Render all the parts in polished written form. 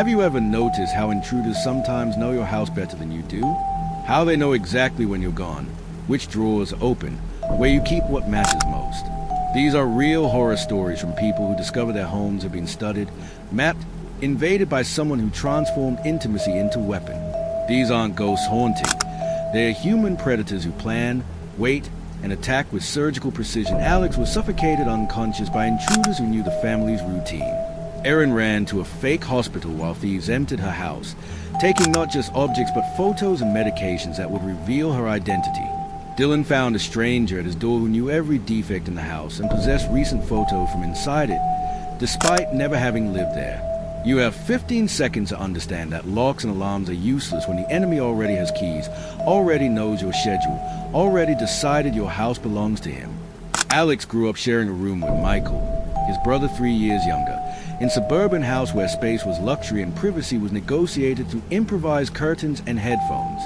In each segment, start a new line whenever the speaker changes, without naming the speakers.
Have you ever noticed how intruders sometimes know your house better than you do? How they know exactly when you're gone, which drawers are open, where you keep what matters most. These are real horror stories from people who discover their homes have been studied, mapped, invaded by someone who transformed intimacy into weapon. These aren't ghosts haunting. They're human predators who plan, wait, and attack with surgical precision. Alex was suffocated unconscious by intruders who knew the family's routine. Erin ran to a fake hospital while thieves emptied her house, taking not just objects but photos and medications that would reveal her identity. Dylan found a stranger at his door who knew every defect in the house and possessed recent photos from inside it, despite never having lived there. You have 15 seconds to understand that locks and alarms are useless when the enemy already has keys, already knows your schedule, already decided your house belongs to him. Alex grew up sharing a room with Michael, his brother 3 years younger, in a suburban house where space was luxury and privacy was negotiated through improvised curtains and headphones.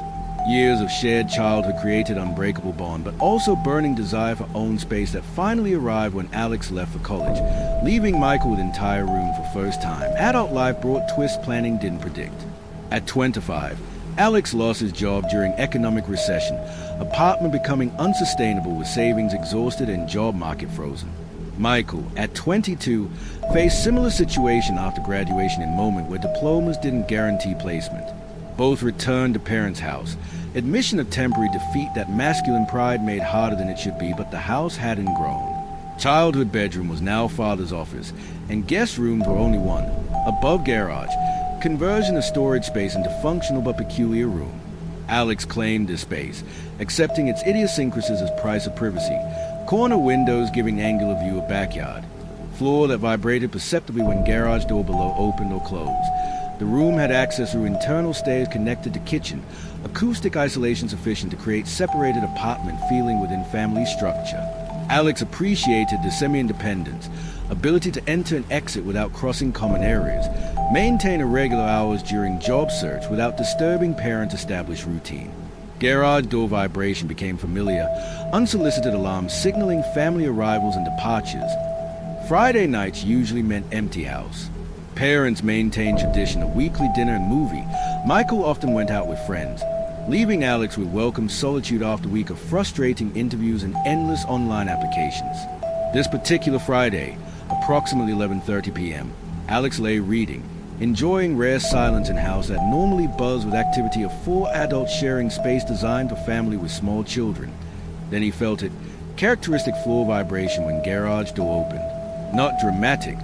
Years of shared childhood created unbreakable bond, but also burning desire for own space that finally arrived when Alex left for college, leaving Michael with entire room for first time. Adult life brought twists planning didn't predict. At 25, Alex lost his job during economic recession, apartment becoming unsustainable with savings exhausted and job market frozen. Michael, at 22, faced similar situation after graduation in moment where diplomas didn't guarantee placement. Both returned to parents' house. Admission of temporary defeat that masculine pride made harder than it should be, but the house hadn't grown. Childhood bedroom was now father's office, and guest rooms were only one, above garage, conversion of storage space into functional but peculiar room. Alex claimed this space, accepting its idiosyncrasies as price of privacy. Corner windows giving angular view of backyard. Floor that vibrated perceptibly when garage door below opened or closed. The room had access through internal stairs connected to kitchen, acoustic isolation sufficient to create separated apartment feeling within family structure. Alex appreciated the semi-independence, ability to enter and exit without crossing common areas, maintain irregular hours during job search without disturbing parent-established routine. Garage door vibration became familiar, unsolicited alarms signaling family arrivals and departures. Friday nights usually meant empty house. Parents maintained tradition of weekly dinner and movie. Michael often went out with friends, leaving Alex with welcome solitude after a week of frustrating interviews and endless online applications. This particular Friday, approximately 11:30 p.m., Alex lay reading, enjoying rare silence in house that normally buzzed with activity of 4 adults sharing space designed for family with small children. Then he felt it, characteristic floor vibration when garage door opened. Not dramatic,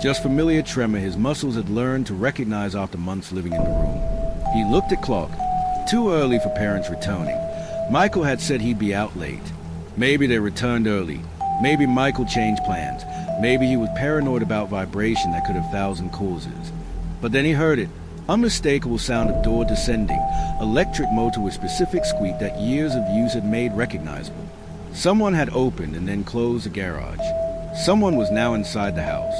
just familiar tremor his muscles had learned to recognize after months living in the room. He looked at clock. Too early for parents returning. Michael had said he'd be out late. Maybe they returned early. Maybe Michael changed plans. Maybe he was paranoid about vibration that could have 1,000 causes. But then he heard it. Unmistakable sound of door descending. Electric motor with specific squeak that years of use had made recognizable. Someone had opened and then closed the garage. Someone was now inside the house.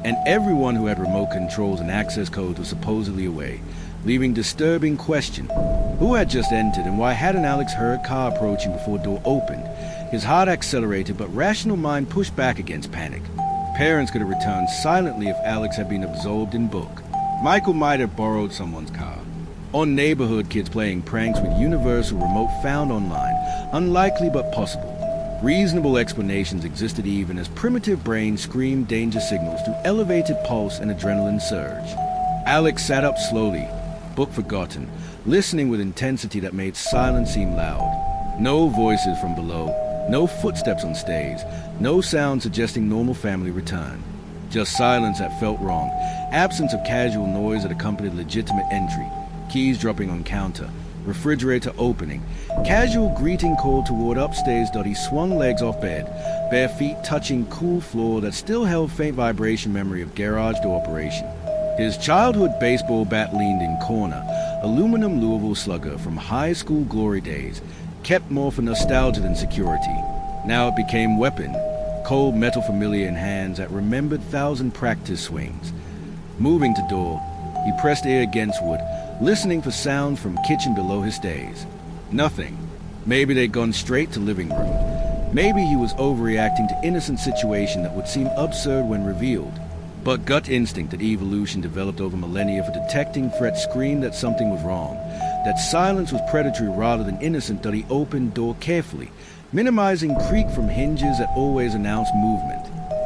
And everyone who had remote controls and access codes was supposedly away, leaving disturbing question. Who had just entered and why hadn't Alex heard car approaching before door opened? His heart accelerated, but rational mind pushed back against panic. Parents could have returned silently if Alex had been absorbed in book. Michael might have borrowed someone's car. Or neighborhood kids playing pranks with universal remote found online. Unlikely but possible. Reasonable explanations existed even as primitive brains screamed danger signals through elevated pulse and adrenaline surge. Alex sat up slowly, book forgotten, listening with intensity that made silence seem loud. No voices from below, no footsteps on stairs, no sound suggesting normal family return. Just silence that felt wrong, absence of casual noise that accompanied legitimate entry, keys dropping on counter, refrigerator opening, casual greeting call toward upstairs. He swung legs off bed, bare feet touching cool floor that still held faint vibration memory of garage door operation. His childhood baseball bat leaned in corner, aluminum Louisville slugger from high school glory days, kept more for nostalgia than security. Now it became weapon, cold metal familiar in hands that remembered 1,000 practice swings. Moving to door, he pressed ear against wood, listening for sound from kitchen below his stays. Nothing. Maybe they'd gone straight to living room. Maybe he was overreacting to innocent situation that would seem absurd when revealed. But gut instinct that evolution developed over millennia for detecting threats screamed that something was wrong. That silence was predatory rather than innocent. That he opened door carefully, minimizing creak from hinges that always announced movement.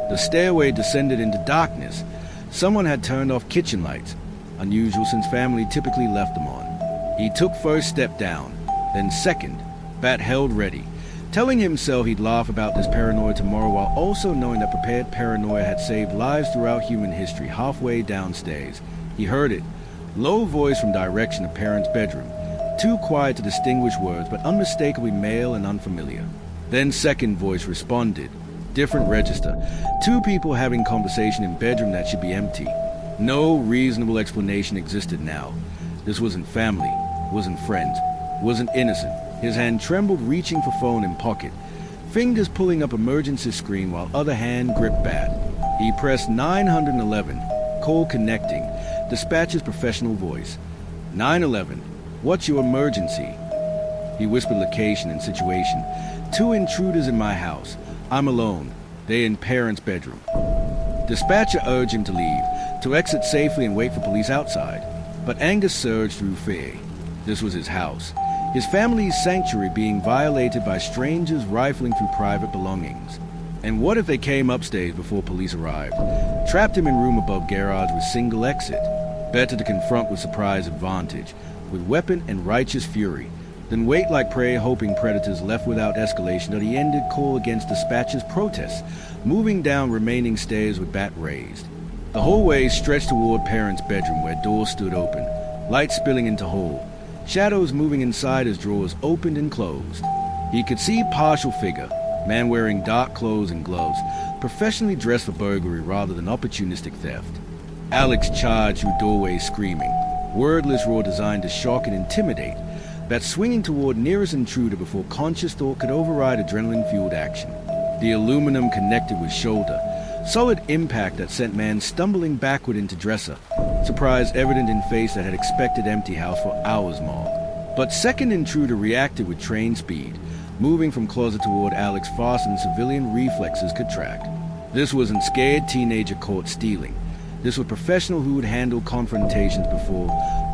The stairway descended into darkness. Someone had turned off kitchen lights, unusual since family typically left them on. He took first step down, then second, bat held ready, telling himself he'd laugh about this paranoia tomorrow while also knowing that prepared paranoia had saved lives throughout human history. Halfway downstairs, he heard it. Low voice from direction of parents' bedroom. Too quiet to distinguish words, but unmistakably male and unfamiliar. Then second voice responded. Different register. Two people having conversation in bedroom that should be empty. No reasonable explanation existed now. This wasn't family, wasn't friends, wasn't innocent. His hand trembled, reaching for phone in pocket. Fingers pulling up emergency screen while other hand gripped bat. He pressed 911. Call connecting. Dispatcher's professional voice. 911. What's your emergency? He whispered location and situation. 2 intruders in my house. I'm alone. They're in parents' bedroom. Dispatcher urged him to leave, to exit safely and wait for police outside. But anger surged through fear. This was his house. His family's sanctuary being violated by strangers rifling through private belongings. And what if they came upstairs before police arrived? Trapped him in room above garage with single exit. Better to confront with surprise advantage, with weapon and righteous fury, than wait like prey hoping predators left without escalation. That he ended call against dispatcher's protests, moving down remaining stairs with bat raised. The hallway stretched toward parents' bedroom where doors stood open, light spilling into hall. Shadows moving inside as drawers opened and closed. He could see partial figure, man wearing dark clothes and gloves, professionally dressed for burglary rather than opportunistic theft. Alex charged through doorways screaming, wordless roar designed to shock and intimidate, bat swinging toward nearest intruder before conscious thought could override adrenaline-fueled action. The aluminum connected with shoulder, solid impact that sent man stumbling backward into dresser. Surprise evident in face that had expected empty house for hours more. But second intruder reacted with trained speed, moving from closet toward Alex faster than civilian reflexes could track. This wasn't scared teenager caught stealing. This was professional who had handled confrontations before,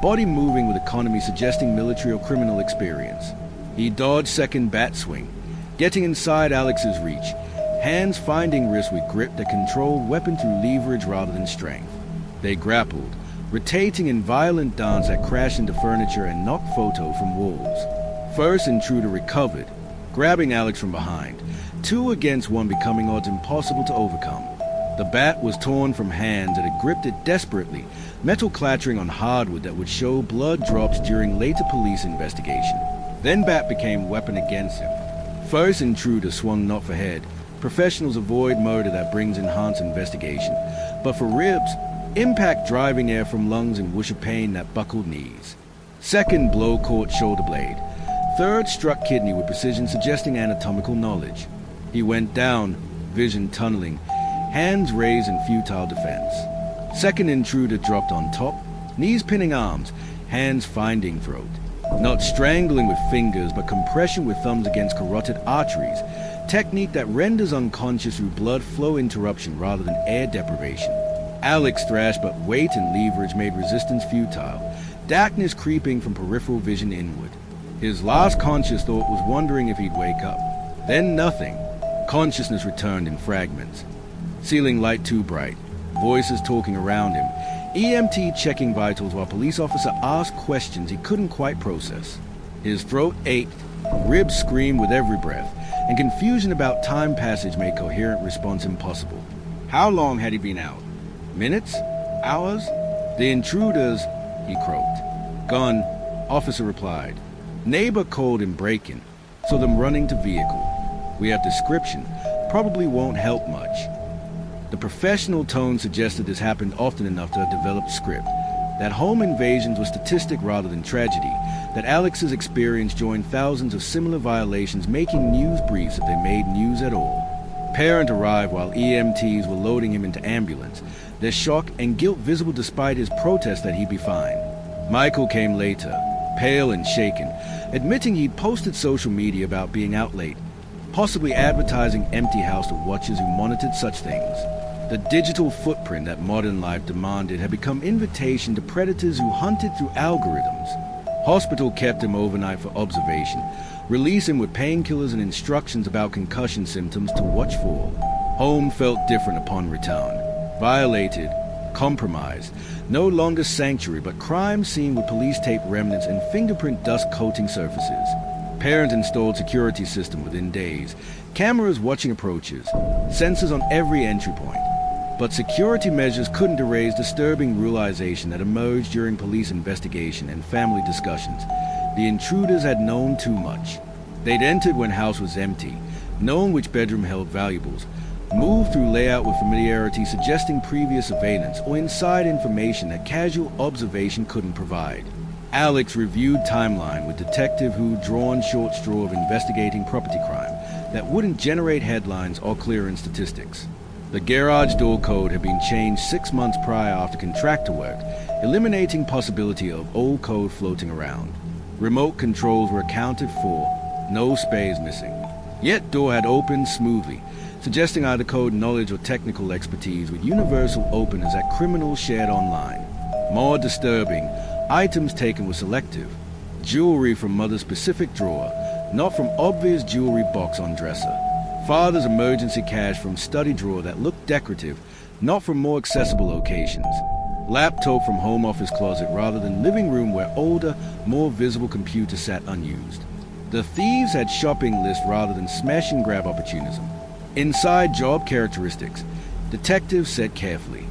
body moving with economy suggesting military or criminal experience. He dodged second bat swing, getting inside Alex's reach, hands finding wrist with grip that controlled weapon through leverage rather than strength. They grappled, rotating in violent dance that crashed into furniture and knocked photo from walls. First intruder recovered, grabbing Alex from behind, 2 against 1 becoming odds impossible to overcome. The bat was torn from hands that had gripped it desperately, metal clattering on hardwood that would show blood drops during later police investigation. Then bat became weapon against him. First intruder swung not for head. Professionals avoid murder that brings enhanced investigation. But for ribs, impact driving air from lungs and whoosh of pain that buckled knees. Second blow caught shoulder blade. Third struck kidney with precision suggesting anatomical knowledge. He went down, vision tunneling, hands raised in futile defense. Second intruder dropped on top, knees pinning arms, hands finding throat. Not strangling with fingers, but compression with thumbs against carotid arteries, technique that renders unconscious through blood flow interruption rather than air deprivation. Alex thrashed, but weight and leverage made resistance futile, darkness creeping from peripheral vision inward. His last conscious thought was wondering if he'd wake up. Then nothing. Consciousness returned in fragments. Ceiling light too bright, voices talking around him, EMT checking vitals while police officer asked questions he couldn't quite process. His throat ached, ribs screamed with every breath, and confusion about time passage made coherent response impossible. How long had he been out? Minutes? Hours? The intruders, he croaked. Gone, officer replied. Neighbor called him break-in, so them running to vehicle. We have description, probably won't help much. The professional tone suggested this happened often enough to have developed script, that home invasions were statistic rather than tragedy, that Alex's experience joined thousands of similar violations making news briefs if they made news at all. Parent arrived while EMTs were loading him into ambulance, their shock and guilt visible despite his protest that he'd be fine. Michael came later, pale and shaken, admitting he'd posted social media about being out late, possibly advertising empty house to watchers who monitored such things. The digital footprint that modern life demanded had become invitation to predators who hunted through algorithms. Hospital kept him overnight for observation, released him with painkillers and instructions about concussion symptoms to watch for. Home felt different upon return. Violated, compromised, no longer sanctuary but crime scene with police tape remnants and fingerprint dust coating surfaces. Parents installed security system within days, cameras watching approaches, sensors on every entry point. But security measures couldn't erase disturbing realization that emerged during police investigation and family discussions. The intruders had known too much. They'd entered when house was empty, known which bedroom held valuables, moved through layout with familiarity suggesting previous surveillance or inside information that casual observation couldn't provide. Alex reviewed timeline with detective who'd drawn short straw of investigating property crime that wouldn't generate headlines or clearance statistics. The garage door code had been changed 6 months prior after contractor work, eliminating possibility of old code floating around. Remote controls were accounted for, no space missing. Yet door had opened smoothly, suggesting either code knowledge or technical expertise with universal openness that criminals shared online. More disturbing, items taken were selective. Jewelry from mother's specific drawer, not from obvious jewelry box on dresser. Father's emergency cash from study drawer that looked decorative, not from more accessible locations. Laptop from home office closet rather than living room where older, more visible computer sat unused. The thieves had shopping lists rather than smash and grab opportunism. Inside job characteristics, detectives said carefully.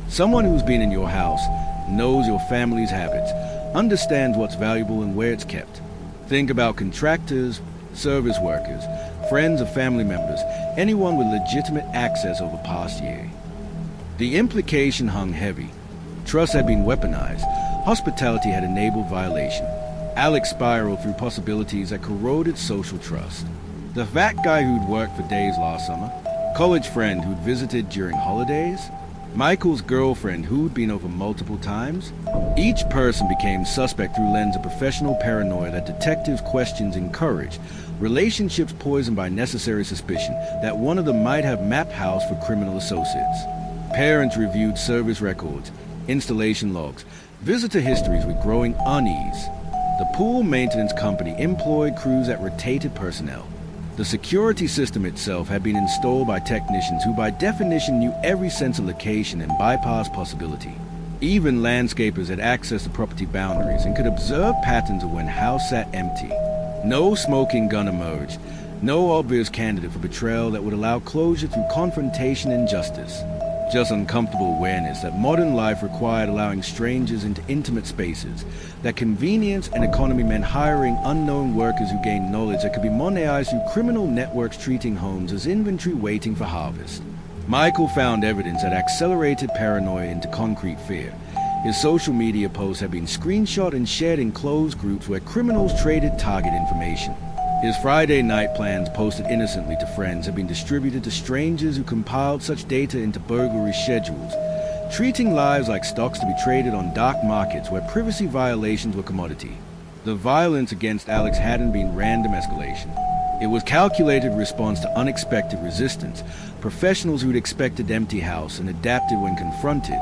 Someone who's been in your house, knows your family's habits, understands what's valuable and where it's kept. Think about contractors, service workers, friends or family members, anyone with legitimate access over past year. The implication hung heavy. Trust had been weaponized. Hospitality had enabled violation. Alex spiraled through possibilities that corroded social trust. The fat guy who'd worked for days last summer, college friend who'd visited during holidays, Michael's girlfriend who'd been over multiple times. Each person became suspect through lens of professional paranoia that detectives' questions encouraged, relationships poisoned by necessary suspicion that one of them might have mapped house for criminal associates. Parents reviewed service records, installation logs, visitor histories with growing unease. The pool maintenance company employed crews that rotated personnel. The security system itself had been installed by technicians who by definition knew every sense of location and bypassed possibility. Even landscapers had access to property boundaries and could observe patterns of when house sat empty. No smoking gun emerged, no obvious candidate for betrayal that would allow closure through confrontation and justice. Just uncomfortable awareness that modern life required allowing strangers into intimate spaces, that convenience and economy meant hiring unknown workers who gained knowledge that could be monetized through criminal networks treating homes as inventory waiting for harvest. Michael found evidence that accelerated paranoia into concrete fear. His social media posts had been screenshot and shared in closed groups where criminals traded target information. His Friday night plans posted innocently to friends had been distributed to strangers who compiled such data into burglary schedules, treating lives like stocks to be traded on dark markets where privacy violations were commodity. The violence against Alex hadn't been random escalation. It was calculated response to unexpected resistance, professionals who'd expected empty house and adapted when confronted,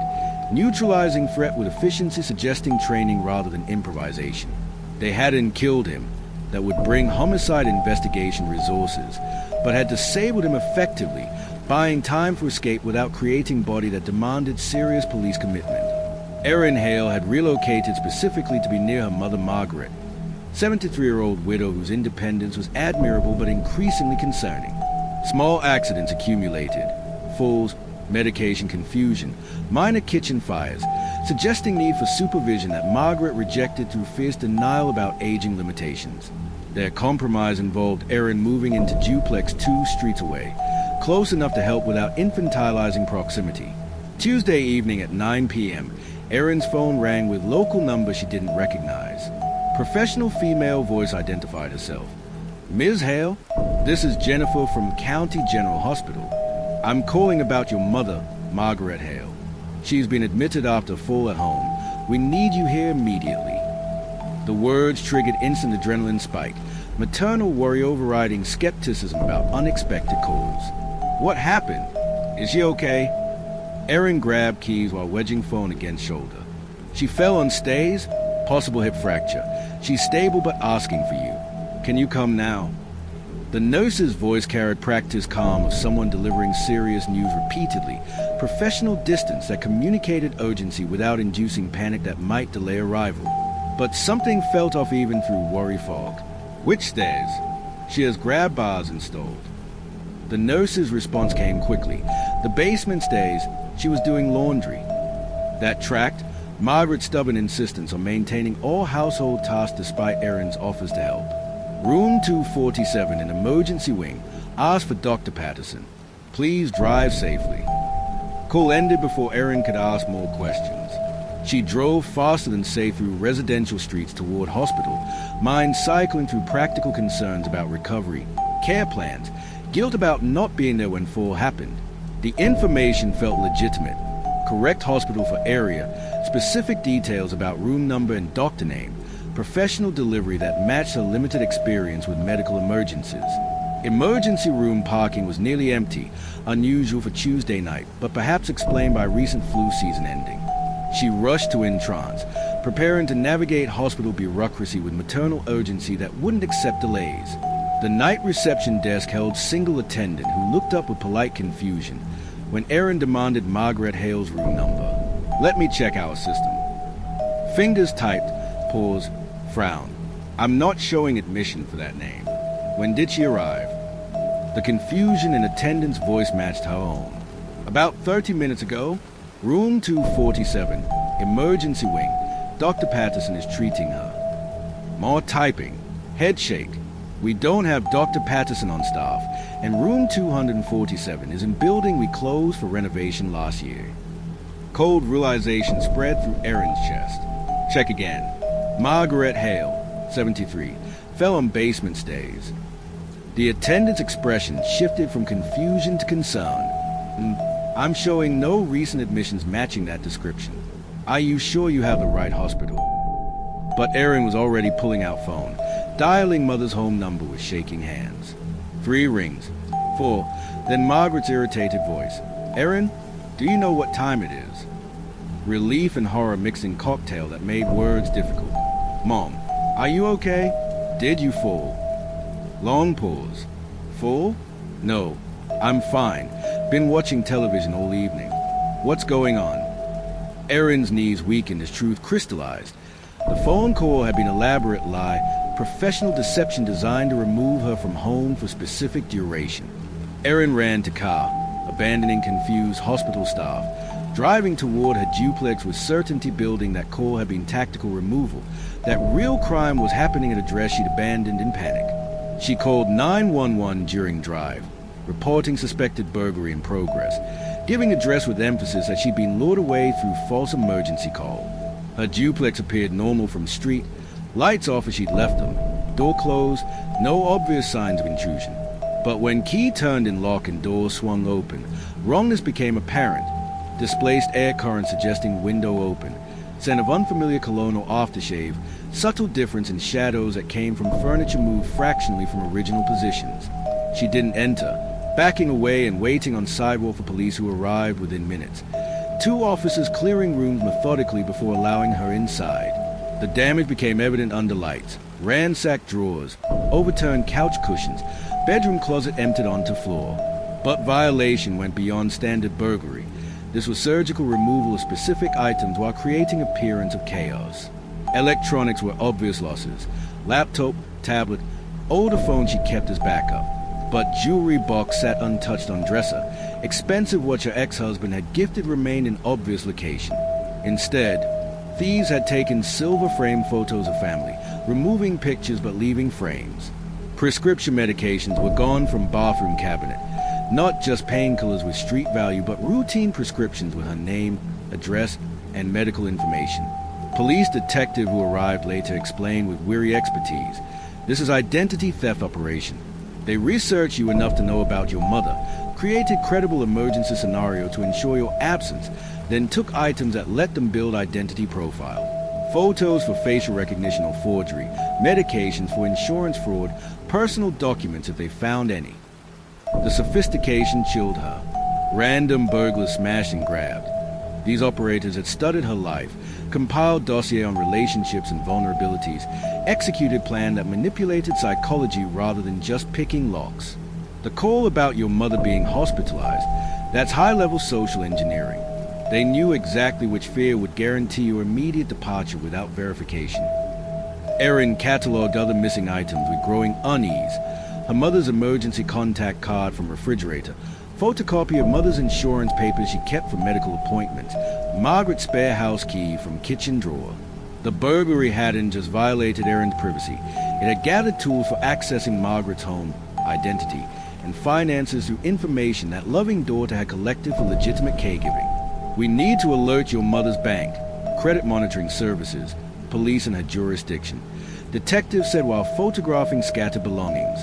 neutralizing threat with efficiency suggesting training rather than improvisation. They hadn't killed him, that would bring homicide investigation resources, but had disabled him effectively, buying time for escape without creating body that demanded serious police commitment. Erin Hale had relocated specifically to be near her mother Margaret, 73-year-old widow whose independence was admirable but increasingly concerning. Small accidents accumulated, falls, medication confusion, minor kitchen fires, suggesting need for supervision that Margaret rejected through fierce denial about aging limitations. Their compromise involved Erin moving into duplex 2 streets away, close enough to help without infantilizing proximity. Tuesday evening at 9 p.m., Erin's phone rang with local number she didn't recognize. Professional female voice identified herself. Ms. Hale, this is Jennifer from County General Hospital. I'm calling about your mother, Margaret Hale. She's been admitted after a fall at home. We need you here immediately. The words triggered instant adrenaline spike, maternal worry overriding skepticism about unexpected calls. What happened? Is she okay? Erin grabbed keys while wedging phone against shoulder. She fell on stays, possible hip fracture. She's stable but asking for you. Can you come now? The nurse's voice carried practiced calm of someone delivering serious news repeatedly, professional distance that communicated urgency without inducing panic that might delay arrival. But something felt off even through worry fog. Which stairs? She has grab bars installed. The nurse's response came quickly. The basement stays. She was doing laundry. That tracked Margaret's stubborn insistence on maintaining all household tasks despite Erin's offers to help. Room 247 in emergency wing. Asked for Dr. Patterson. Please drive safely. Call ended before Erin could ask more questions. She drove faster than safe through residential streets toward hospital, mind cycling through practical concerns about recovery, care plans, guilt about not being there when fall happened. The information felt legitimate. Correct hospital for area, specific details about room number and doctor name, professional delivery that matched her limited experience with medical emergencies. Emergency room parking was nearly empty, unusual for Tuesday night, but perhaps explained by recent flu season ending. She rushed to Introns, preparing to navigate hospital bureaucracy with maternal urgency that wouldn't accept delays. The night reception desk held single attendant who looked up with polite confusion when Erin demanded Margaret Hale's room number. Let me check our system. Fingers typed, pause, frown. I'm not showing admission for that name. When did she arrive? The confusion in attendant's voice matched her own. About 30 minutes ago, room 247, emergency wing. Dr. Patterson is treating her. More typing. Head shake. We don't have Dr. Patterson on staff, and room 247 is in building we closed for renovation last year. Cold realization spread through Erin's chest. Check again. Margaret Hale, 73, fell on basement stays. The attendant's expression shifted from confusion to concern. I'm showing no recent admissions matching that description. Are you sure you have the right hospital? But Erin was already pulling out phone, dialing mother's home number with shaking hands. 3 rings. 4. Then Margaret's irritated voice. Erin, do you know what time it is? Relief and horror mixing cocktail that made words difficult. Mom, are you okay? Did you fall? Long pause. Fall? No, I'm fine. Been watching television all evening. What's going on? Erin's knees weakened as truth crystallized. The phone call had been an elaborate lie, professional deception designed to remove her from home for specific duration. Erin ran to car, abandoning confused hospital staff, driving toward her duplex with certainty building that call had been tactical removal, that real crime was happening at a address she'd abandoned in panic. She called 911 during drive, reporting suspected burglary in progress, giving address with emphasis that she'd been lured away through false emergency call. Her duplex appeared normal from street, lights off as she'd left them, door closed, no obvious signs of intrusion. But when key turned in lock and doors swung open, wrongness became apparent. Displaced air current suggesting window open, scent of unfamiliar cologne or aftershave, subtle difference in shadows that came from furniture moved fractionally from original positions. She didn't enter, backing away and waiting on sidewalk for police who arrived within minutes. 2 officers clearing rooms methodically before allowing her inside. The damage became evident under lights. Ransacked drawers, overturned couch cushions, bedroom closet emptied onto floor. But violation went beyond standard burglary. This was surgical removal of specific items while creating appearance of chaos. Electronics were obvious losses. Laptop, tablet, older phone she kept as backup. But jewelry box sat untouched on dresser. Expensive watch her ex-husband had gifted remained in obvious location. Instead, thieves had taken silver frame photos of family, removing pictures but leaving frames. Prescription medications were gone from bathroom cabinet. Not just painkillers with street value, but routine prescriptions with her name, address, and medical information. Police detective who arrived later explained with weary expertise, this is identity theft operation. They researched you enough to know about your mother, created credible emergency scenario to ensure your absence, then took items that let them build identity profile. Photos for facial recognition or forgery, medications for insurance fraud, personal documents if they found any. The sophistication chilled her. Random burglars smashed and grabbed. These operators had studied her life, compiled dossier on relationships and vulnerabilities, executed plan that manipulated psychology rather than just picking locks. The call about your mother being hospitalized, that's high-level social engineering. They knew exactly which fear would guarantee your immediate departure without verification. Erin catalogued other missing items with growing unease. Her mother's emergency contact card from refrigerator, photocopy of mother's insurance papers she kept for medical appointments, Margaret's spare house key from kitchen drawer. The burglary hadn't just violated Erin's privacy. It had gathered tools for accessing Margaret's home, identity, and finances through information that loving daughter had collected for legitimate caregiving. We need to alert your mother's bank, credit monitoring services, police in her jurisdiction. Detectives said while photographing scattered belongings.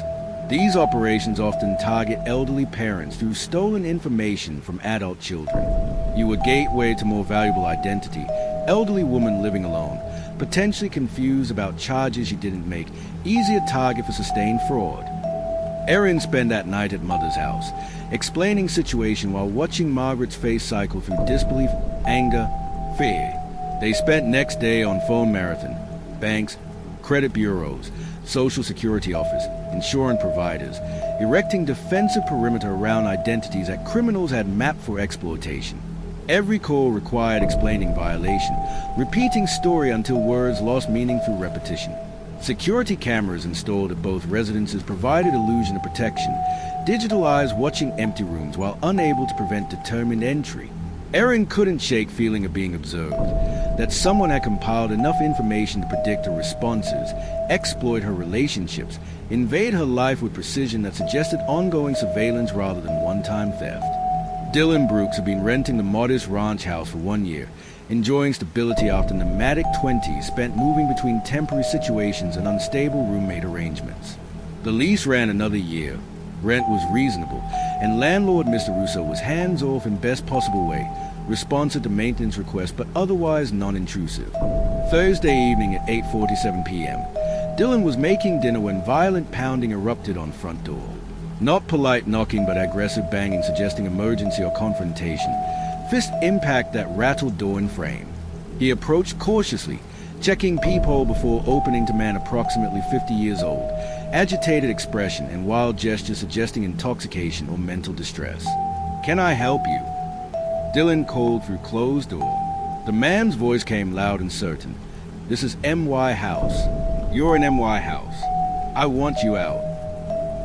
These operations often target elderly parents through stolen information from adult children. You a gateway to more valuable identity. Elderly woman living alone, potentially confused about charges she didn't make, easier target for sustained fraud. Erin spent that night at mother's house, explaining situation while watching Margaret's face cycle through disbelief, anger, fear. They spent next day on phone marathon, banks, credit bureaus, social security office, insurance providers, erecting defensive perimeter around identities that criminals had mapped for exploitation. Every call required explaining violation, repeating story until words lost meaning through repetition. Security cameras installed at both residences provided illusion of protection, digital eyes watching empty rooms while unable to prevent determined entry. Erin couldn't shake feeling of being observed, that someone had compiled enough information to predict her responses, exploit her relationships, invade her life with precision that suggested ongoing surveillance rather than one-time theft. Dylan Brooks had been renting the modest ranch house for 1 year, enjoying stability after nomadic 20s spent moving between temporary situations and unstable roommate arrangements. The lease ran another year, rent was reasonable, and landlord Mr. Russo was hands-off in best possible way, responsive to maintenance requests but otherwise non-intrusive. Thursday evening at 8:47 p.m., Dylan was making dinner when violent pounding erupted on front door. Not polite knocking but aggressive banging suggesting emergency or confrontation. Fist impact that rattled door and frame. He approached cautiously, checking peephole before opening to man approximately 50 years old, agitated expression and wild gesture suggesting intoxication or mental distress. "Can I help you?" Dylan called through closed door. The man's voice came loud and certain. "This is M.Y. House. You're in M.Y. House. I want you out."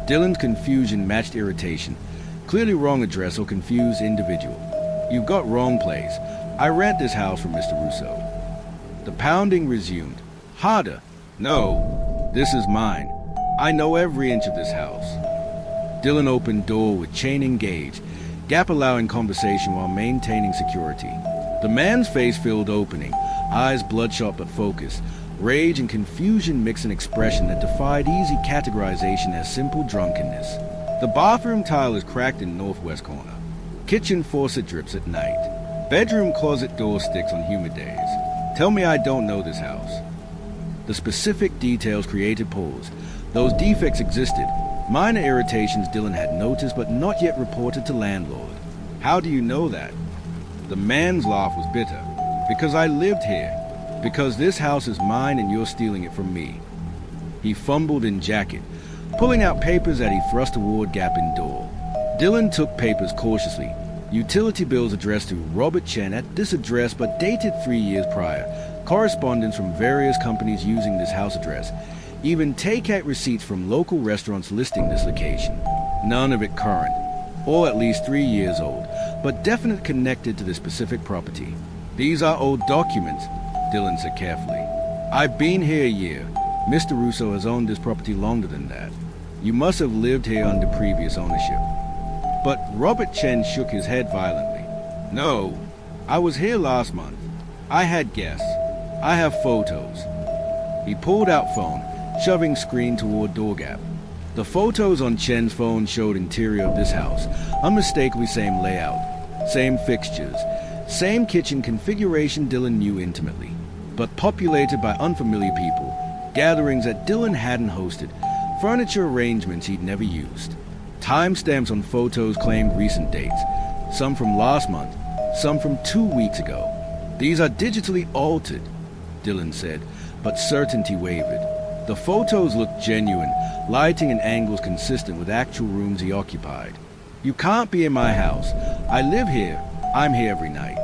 Dylan's confusion matched irritation. Clearly wrong address or confused individual. "You've got wrong place. I rent this house from Mr. Russo." The pounding resumed. "Harder." "No, this is mine. I know every inch of this house." Dylan opened door with chain engaged, gap allowing conversation while maintaining security. The man's face filled opening, eyes bloodshot but focused, rage and confusion mixed an expression that defied easy categorization as simple drunkenness. The bathroom tile is cracked in northwest corner. Kitchen faucet drips at night. Bedroom closet door sticks on humid days. Tell me I don't know this house. The specific details created pause. Those defects existed. Minor irritations Dylan had noticed but not yet reported to landlord. "How do you know that?" The man's laugh was bitter. "Because I lived here. Because this house is mine and you're stealing it from me." He fumbled in jacket, pulling out papers that he thrust toward gap in door. Dylan took papers cautiously. Utility bills addressed to Robert Chen at this address but dated 3 years prior. Correspondence from various companies using this house address. Even take-out receipts from local restaurants listing this location. None of it current, or at least 3 years old, but definitely connected to this specific property. "These are old documents," Dylan said carefully. "I've been here a year. Mr. Russo has owned this property longer than that. You must have lived here under previous ownership." But Robert Chen shook his head violently. "No, I was here last month. I had guests. I have photos." He pulled out phone, shoving screen toward door gap. The photos on Chen's phone showed interior of this house, unmistakably same layout, same fixtures, same kitchen configuration Dylan knew intimately, but populated by unfamiliar people, gatherings that Dylan hadn't hosted, furniture arrangements he'd never used. Timestamps on photos claimed recent dates, some from last month, some from 2 weeks ago. These are digitally altered, Dylan said, but certainty wavered. The photos looked genuine, lighting and angles consistent with actual rooms he occupied. You can't be in my house. I live here. I'm here every night.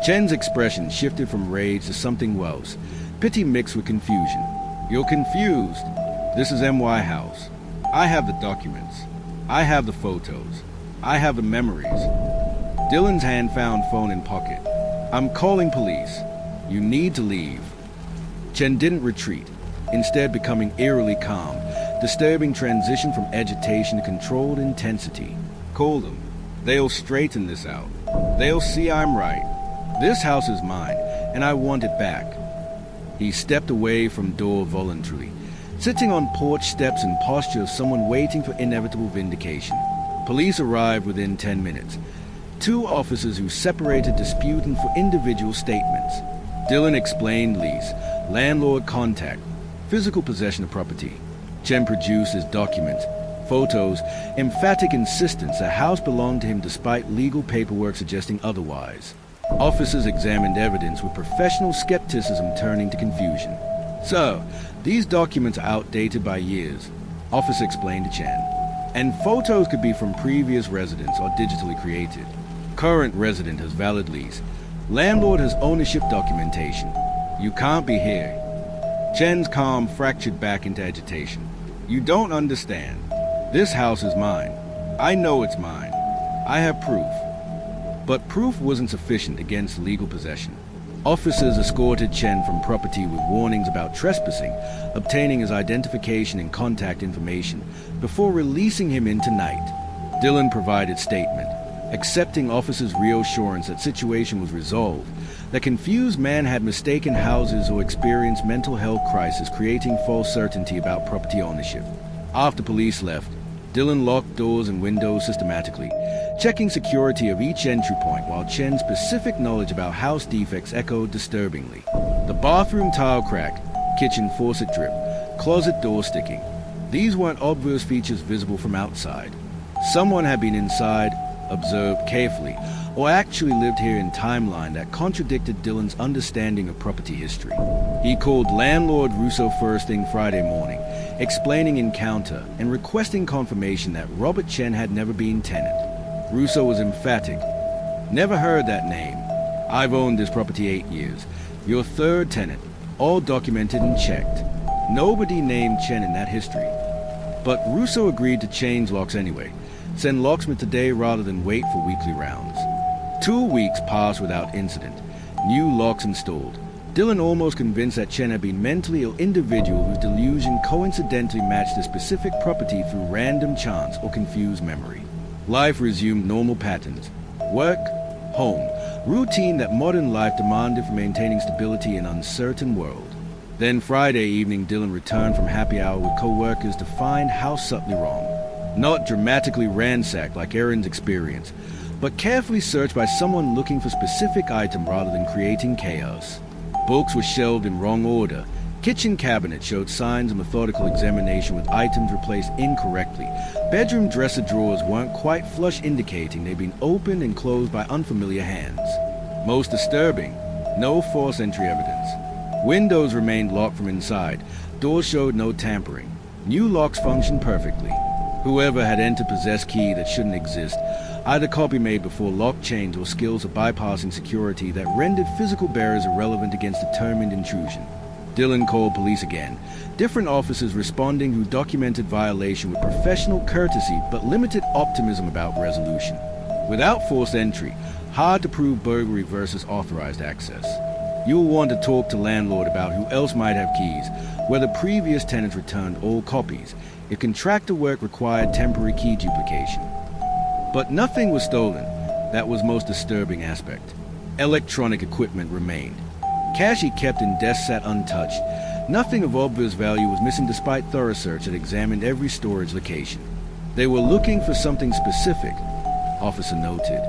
Chen's expression shifted from rage to something else, pity mixed with confusion. You're confused. This is MY House. I have the documents. I have the photos. I have the memories. Dylan's hand found phone in pocket. I'm calling police. You need to leave. Chen didn't retreat, instead becoming eerily calm, disturbing transition from agitation to controlled intensity. Call them. They'll straighten this out. They'll see I'm right. This house is mine, and I want it back. He stepped away from door voluntarily, sitting on porch steps in posture of someone waiting for inevitable vindication. Police arrived within 10 minutes. 2 officers who separated disputing for individual statements. Dylan explained lease, landlord contact, physical possession of property. Chen produced his documents, photos, emphatic insistence the house belonged to him despite legal paperwork suggesting otherwise. Officers examined evidence with professional skepticism turning to confusion. So, these documents are outdated by years, officer explained to Chen. And photos could be from previous residents or digitally created. Current resident has valid lease. Landlord has ownership documentation. You can't be here. Chen's calm fractured back into agitation. You don't understand. This house is mine. I know it's mine. I have proof. But proof wasn't sufficient against legal possession. Officers escorted Chen from property with warnings about trespassing, obtaining his identification and contact information, before releasing him into night. Dylan provided statement, accepting officers' reassurance that situation was resolved. The confused man had mistaken houses or experienced mental health crisis, creating false certainty about property ownership. After police left, Dylan locked doors and windows systematically, checking security of each entry point while Chen's specific knowledge about house defects echoed disturbingly. The bathroom tile crack, kitchen faucet drip, closet door sticking. These weren't obvious features visible from outside. Someone had been inside, observed carefully, or actually lived here in timeline that contradicted Dylan's understanding of property history. He called landlord Russo first thing Friday morning, explaining encounter and requesting confirmation that Robert Chen had never been tenant. Russo was emphatic. Never heard that name. I've owned this property 8 years. Your third tenant, all documented and checked. Nobody named Chen in that history. But Russo agreed to change locks anyway, send locksmith today rather than wait for weekly rounds. 2 weeks passed without incident. New locks installed. Dylan almost convinced that Chen had been mentally ill individual whose delusion coincidentally matched a specific property through random chance or confused memory. Life resumed normal patterns. Work, home, routine that modern life demanded for maintaining stability in an uncertain world. Then Friday evening, Dylan returned from happy hour with co-workers to find house subtly wrong. Not dramatically ransacked like Aaron's experience, but carefully searched by someone looking for specific item rather than creating chaos. Books were shelved in wrong order. Kitchen cabinet showed signs of methodical examination with items replaced incorrectly. Bedroom dresser drawers weren't quite flush, indicating they'd been opened and closed by unfamiliar hands. Most disturbing, no forced entry evidence. Windows remained locked from inside. Doors showed no tampering. New locks functioned perfectly. Whoever had entered possessed key that shouldn't exist, either copy made before lock change or skills of bypassing security that rendered physical barriers irrelevant against determined intrusion. Dylan called police again, different officers responding who documented violation with professional courtesy but limited optimism about resolution. Without forced entry, hard to prove burglary versus authorized access. You'll want to talk to landlord about who else might have keys, whether previous tenants returned all copies, if contractor work required temporary key duplication. But nothing was stolen. That was most disturbing aspect. Electronic equipment remained. Cash he kept in desk sat untouched. Nothing of obvious value was missing despite thorough search that examined every storage location. They were looking for something specific, officer noted.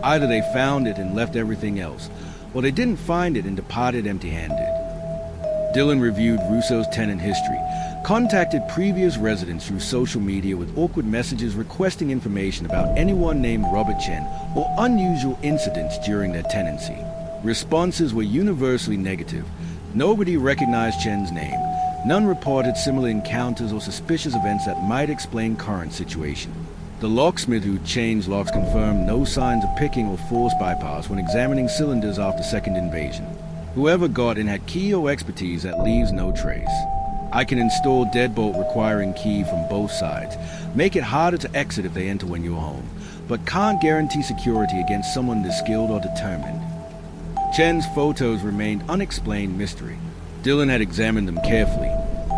Either they found it and left everything else, or they didn't find it and departed empty-handed. Dylan reviewed Russo's tenant history, contacted previous residents through social media with awkward messages requesting information about anyone named Robert Chen or unusual incidents during their tenancy. Responses were universally negative. Nobody recognized Chen's name. None reported similar encounters or suspicious events that might explain current situation. The locksmith who changed locks confirmed no signs of picking or force bypass when examining cylinders after second invasion. Whoever got in had key or expertise that leaves no trace. I can install deadbolt requiring key from both sides, make it harder to exit if they enter when you're home, but can't guarantee security against someone this skilled or determined. Chen's photos remained unexplained mystery. Dylan had examined them carefully,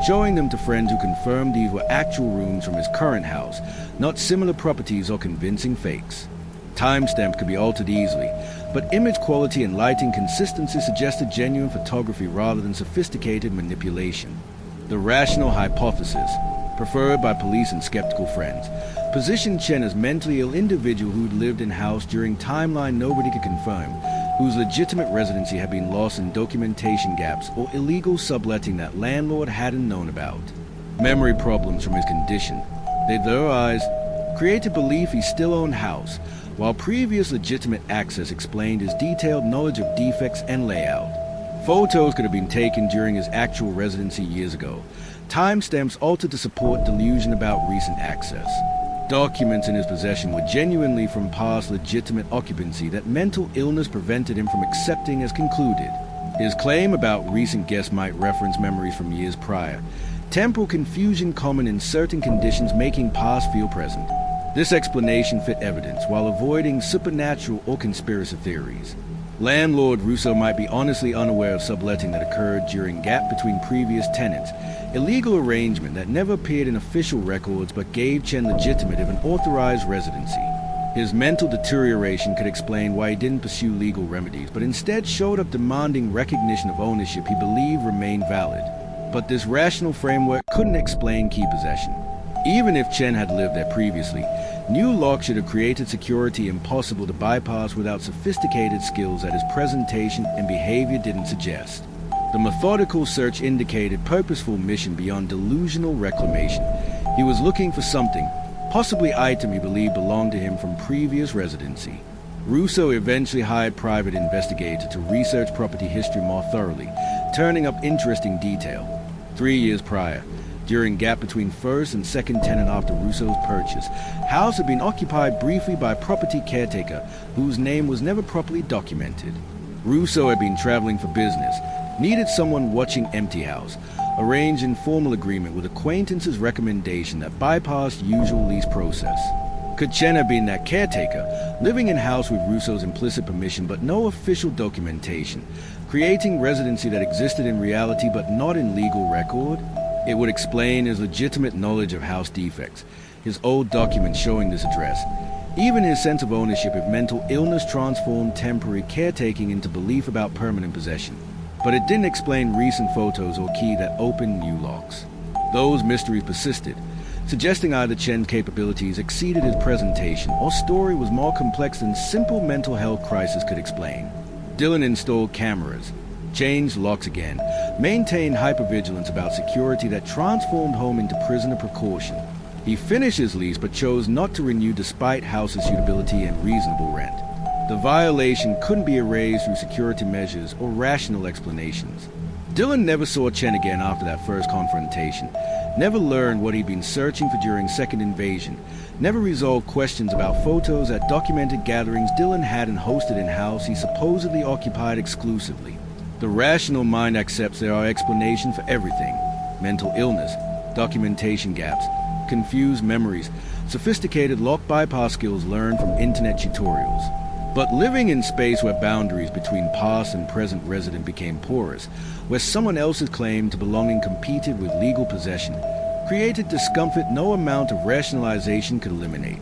showing them to friends who confirmed these were actual rooms from his current house, not similar properties or convincing fakes. Timestamps could be altered easily, but image quality and lighting consistency suggested genuine photography rather than sophisticated manipulation. The rational hypothesis, preferred by police and skeptical friends, positioned Chen as mentally ill individual who'd lived in house during timeline nobody could confirm, whose legitimate residency had been lost in documentation gaps or illegal subletting that landlord hadn't known about. Memory problems from his condition, they theorized, created belief he still owned house, while previous legitimate access explained his detailed knowledge of defects and layout. Photos could have been taken during his actual residency years ago. Timestamps altered to support delusion about recent access. Documents in his possession were genuinely from past legitimate occupancy that mental illness prevented him from accepting as concluded. His claim about recent guests might reference memories from years prior. Temporal confusion common in certain conditions making past feel present. This explanation fit evidence while avoiding supernatural or conspiracy theories. Landlord Russo might be honestly unaware of subletting that occurred during gap between previous tenants, illegal arrangement that never appeared in official records but gave Chen legitimate if an authorized residency. His mental deterioration could explain why he didn't pursue legal remedies, but instead showed up demanding recognition of ownership he believed remained valid. But this rational framework couldn't explain key possession. Even if Chen had lived there previously, new locks should have created security impossible to bypass without sophisticated skills that his presentation and behavior didn't suggest. The methodical search indicated purposeful mission beyond delusional reclamation. He was looking for something, possibly item he believed belonged to him from previous residency. Russo eventually hired private investigator to research property history more thoroughly, turning up interesting detail. 3 years prior, during gap between first and second tenant after Russo's purchase, house had been occupied briefly by property caretaker whose name was never properly documented. Russo had been traveling for business, needed someone watching empty house, arranged informal agreement with acquaintance's recommendation that bypassed usual lease process. Could Chen have been that caretaker, living in house with Russo's implicit permission but no official documentation, creating residency that existed in reality but not in legal record? It would explain his legitimate knowledge of house defects, his old documents showing this address, even his sense of ownership if mental illness transformed temporary caretaking into belief about permanent possession. But it didn't explain recent photos or key that opened new locks. Those mysteries persisted, suggesting either Chen's capabilities exceeded his presentation or story was more complex than simple mental health crisis could explain. Dylan installed cameras, changed locks again, maintained hypervigilance about security that transformed home into prisoner precaution. He finished his lease but chose not to renew despite house's suitability and reasonable rent. The violation couldn't be erased through security measures or rational explanations. Dylan never saw Chen again after that first confrontation, never learned what he'd been searching for during second invasion, never resolved questions about photos at documented gatherings Dylan had and hosted in-house he supposedly occupied exclusively. The rational mind accepts there are explanations for everything: mental illness, documentation gaps, confused memories, sophisticated lock bypass skills learned from internet tutorials. But living in space where boundaries between past and present resident became porous, where someone else's claim to belonging competed with legal possession, created discomfort no amount of rationalization could eliminate.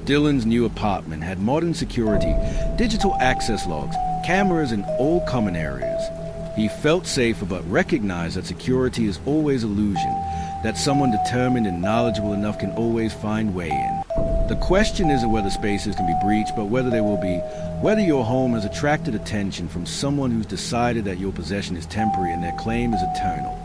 Dylan's new apartment had modern security, digital access logs, cameras in all common areas. He felt safer but recognized that security is always illusion, that someone determined and knowledgeable enough can always find way in. The question isn't whether spaces can be breached, but whether your home has attracted attention from someone who's decided that your possession is temporary and their claim is eternal.